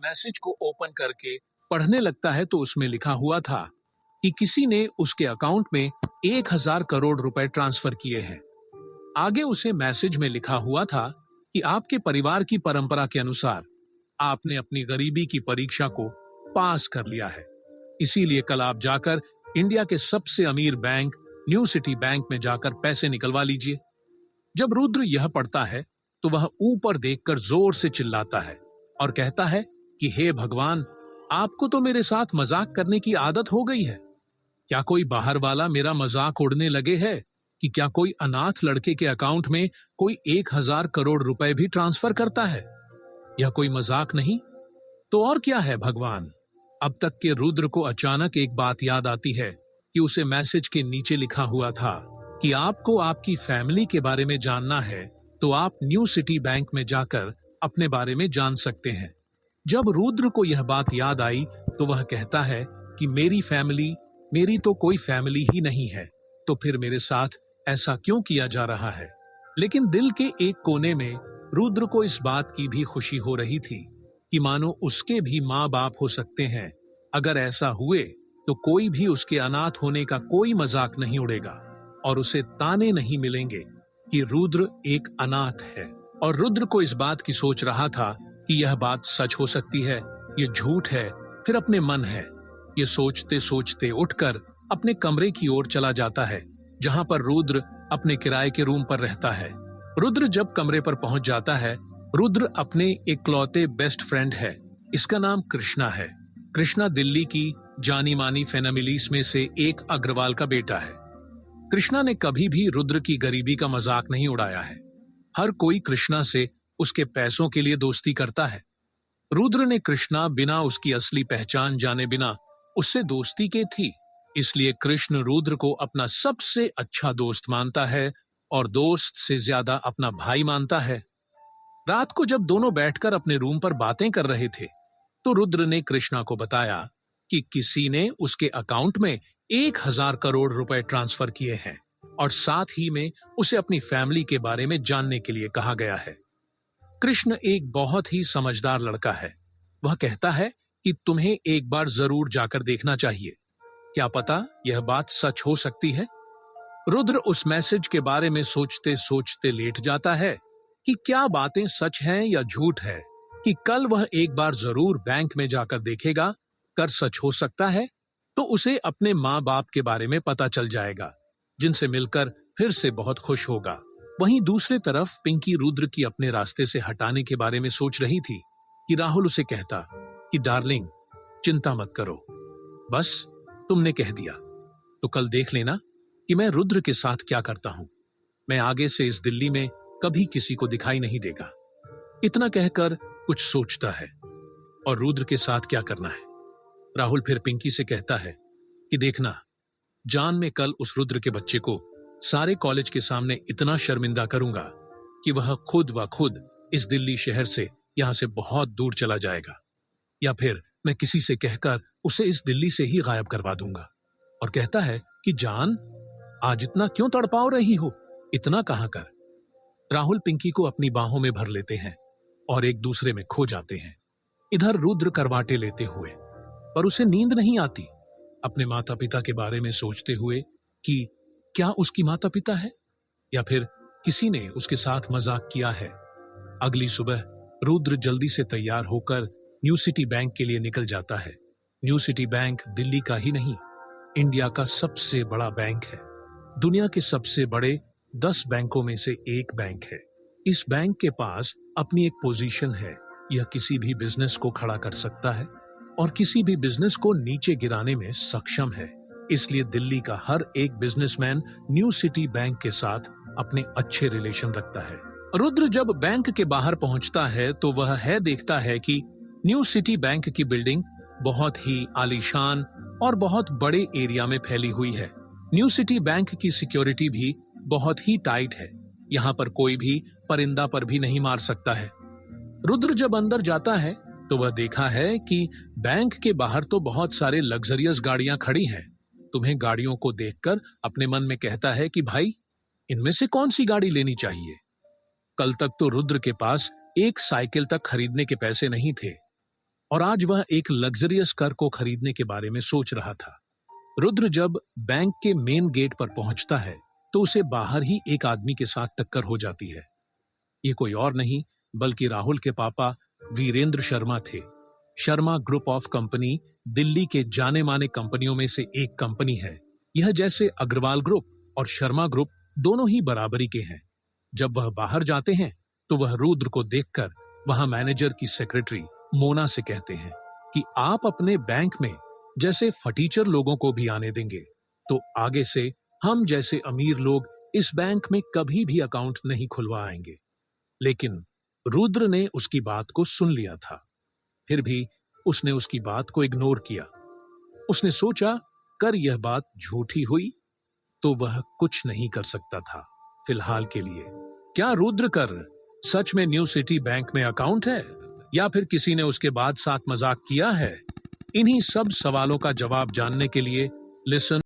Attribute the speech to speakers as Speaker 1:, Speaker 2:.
Speaker 1: Message को open करके पढ़ने लगता है तो उसमें लिखा हुआ था कि किसी ने उसके अकाउंट में 1,000 करोड़ रुपए ट्रांसफर किए हैं। आगे उसे मैसेज में लिखा हुआ था कि आपके परिवार की परंपरा के अनुसार आपने अपनी गरीबी की परीक्षा को पास कर लिया है, इसीलिए कल आप जाकर इंडिया के सबसे अमीर बैंक न्यू सिटी बैंक में जाकर पैसे निकलवा लीजिए। जब रुद्र यह पढ़ता है तो वह ऊपर देखकर जोर से चिल्लाता है और कहता है कि हे भगवान, आपको तो मेरे साथ मजाक करने की आदत हो गई है। क्या कोई बाहर वाला मेरा मजाक उड़ने लगे है कि क्या कोई अनाथ लड़के के अकाउंट में कोई 1,000 करोड़ रुपए भी ट्रांसफर करता है? यह कोई मजाक नहीं तो और क्या है भगवान। अब तक के रुद्र को अचानक एक बात याद आती है कि उसे मैसेज के नीचे लिखा हुआ था कि आपको आपकी फैमिली के बारे में जानना है तो आप न्यू सिटी बैंक में जाकर अपने बारे में जान सकते हैं। जब रुद्र को यह बात याद आई तो वह कहता है कि मेरी तो कोई फैमिली ही नहीं है, तो फिर मेरे साथ ऐसा क्यों किया जा रहा है। लेकिन दिल के एक कोने में रुद्र को इस बात की भी खुशी हो रही थी कि मानो उसके भी माँ बाप हो सकते हैं। अगर ऐसा हुए तो कोई भी उसके अनाथ होने का कोई मजाक नहीं उड़ेगा और उसे ताने नहीं मिलेंगे कि रुद्र एक अनाथ है। और रुद्र को इस बात की सोच रहा था कि यह बात सच हो सकती है, ये झूठ है, फिर अपने मन है। ये सोचते सोचते उठकर अपने कमरे की ओर चला जाता है जहां पर रुद्र अपने किराए के रूम पर रहता है। रुद्र जब कमरे पर पहुंच जाता है, रुद्र अपने इकलौते बेस्ट फ्रेंड है, इसका नाम कृष्णा है। कृष्णा दिल्ली की जानी मानी फैमिलीज में से एक अग्रवाल का बेटा है। कृष्णा ने कभी भी रुद्र की गरीबी का मजाक नहीं उड़ाया है। हर कोई कृष्णा से उसके पैसों के लिए दोस्ती करता है। रुद्र ने कृष्णा बिना उसकी असली पहचान जाने बिना उससे दोस्ती की थी, इसलिए कृष्ण रुद्र को अपना सबसे अच्छा दोस्त मानता है और दोस्त से ज्यादा अपना भाई मानता है। रात को जब दोनों बैठकर अपने रूम पर बातें कर रहे थे तो रुद्र ने कृष्णा को बताया कि किसी ने उसके अकाउंट में 1,000 करोड़ रुपए ट्रांसफर किए हैं और साथ ही में उसे अपनी फैमिली के बारे में जानने के लिए कहा गया है। कृष्ण एक बहुत ही समझदार लड़का है। वह कहता है कि तुम्हें एक बार जरूर जाकर देखना चाहिए, क्या पता यह बात सच हो सकती है। रुद्र उस मैसेज के बारे में सोचते सोचते लेट जाता है कि क्या बातें सच हैं या झूठ है, कि कल वह एक बार जरूर बैंक में जाकर देखेगा। कर सच हो सकता है तो उसे अपने माँ बाप के बारे में पता चल जाएगा, जिनसे मिलकर फिर से बहुत खुश होगा। वहीं दूसरी तरफ पिंकी रुद्र की अपने रास्ते से हटाने के बारे में सोच रही थी कि राहुल उसे कहता कि डार्लिंग, चिंता मत करो, बस तुमने कह दिया तो कल देख लेना कि मैं रुद्र के साथ क्या करता हूं। मैं आगे से इस दिल्ली में कभी किसी को दिखाई नहीं देगा। इतना कहकर कुछ सोचता है और रुद्र के साथ क्या करना है। राहुल फिर पिंकी से कहता है कि देखना जान, मैं कल उस रुद्र के बच्चे को सारे कॉलेज के सामने इतना शर्मिंदा करूंगा कि वह खुद व खुद इस दिल्ली शहर से यहां से बहुत दूर चला जाएगा, या फिर मैं किसी से कहकर उसे इस दिल्ली से ही गायब करवा दूंगा। और कहता है कि जान, आज इतना क्यों तड़पाओ रही हो, इतना कहां कर। राहुल पिंकी को अपनी बाहों में भर लेते हैं और एक दूसरे में खो जाते हैं। इधर रुद्र करवाटे लेते हुए, पर उसे नींद नहीं आती, अपने माता पिता के बारे में सोचते हुए कि क्या उसकी माता पिता है या फिर किसी ने उसके साथ मजाक किया है। अगली सुबह रुद्र जल्दी से तैयार होकर न्यू सिटी बैंक के लिए निकल जाता है। न्यू सिटी बैंक दिल्ली का ही नहीं, इंडिया का सबसे बड़ा बैंक है। दुनिया के सबसे बड़े 10 बैंकों में से एक बैंक है। इस बैंक के पास अपनी एक पोजीशन है, यह किसी भी बिजनेस को खड़ा कर सकता है और किसी भी बिजनेस को नीचे गिराने में सक्षम है। इसलिए दिल्ली का हर एक बिजनेसमैन न्यू सिटी बैंक के साथ अपने अच्छे रिलेशन रखता है। रुद्र जब बैंक के बाहर पहुंचता है तो वह देखता है कि न्यू सिटी बैंक की बिल्डिंग बहुत ही आलीशान और बहुत बड़े एरिया में फैली हुई है। न्यू सिटी बैंक की सिक्योरिटी भी बहुत ही टाइट है, यहाँ पर कोई भी परिंदा पर भी नहीं मार सकता है। रुद्र जब अंदर जाता है तो वह देखा है कि बैंक के बाहर तो बहुत सारे लग्जरियस गाड़ियां खड़ी हैं। तुम्हें गाड़ियों को देखकर अपने मन में कहता है कि भाई, इनमें से कौन सी गाड़ी लेनी चाहिए। कल तक तो रुद्र के पास एक साइकिल तक खरीदने के पैसे नहीं थे और आज वह एक लग्जरियस कार को खरीदने के बारे में सोच रहा था। रुद्र जब बैंक के मेन गेट पर पहुंचता है तो उसे बाहर ही एक आदमी के साथ टक्कर हो जाती है। ये कोई और नहीं बल्कि राहुल के पापा वीरेंद्र शर्मा थे। Sharma group of company Delhi के जाने माने कंपनियों में से एक कंपनी है। यह जैसे अग्रवाल ग्रुप और शर्मा ग्रुप दोनों ही बराबरी के हैं। जब वह बाहर जाते हैं तो वह रुद्र को देखकर वहां मैनेजर की सेक्रेटरी मोना से कहते हैं कि आप अपने बैंक में जैसे फटीचर लोगों को भी आने देंगे तो आगे से हम जैसे अमीर लोग इस बैंक में कभी भी अकाउंट नहीं खुलवाएंगे। लेकिन रुद्र ने उसकी बात को सुन लिया था। फिर भी उसने उसकी बात को इग्नोर किया। उसने सोचा कर यह बात झूठी हुई तो वह कुछ नहीं कर सकता था फिलहाल के लिए। क्या रुद्र कर सच में न्यू सिटी बैंक में अकाउंट है या फिर किसी ने उसके बाद साथ मजाक किया है? इन्हीं सब सवालों का जवाब जानने के लिए लिसन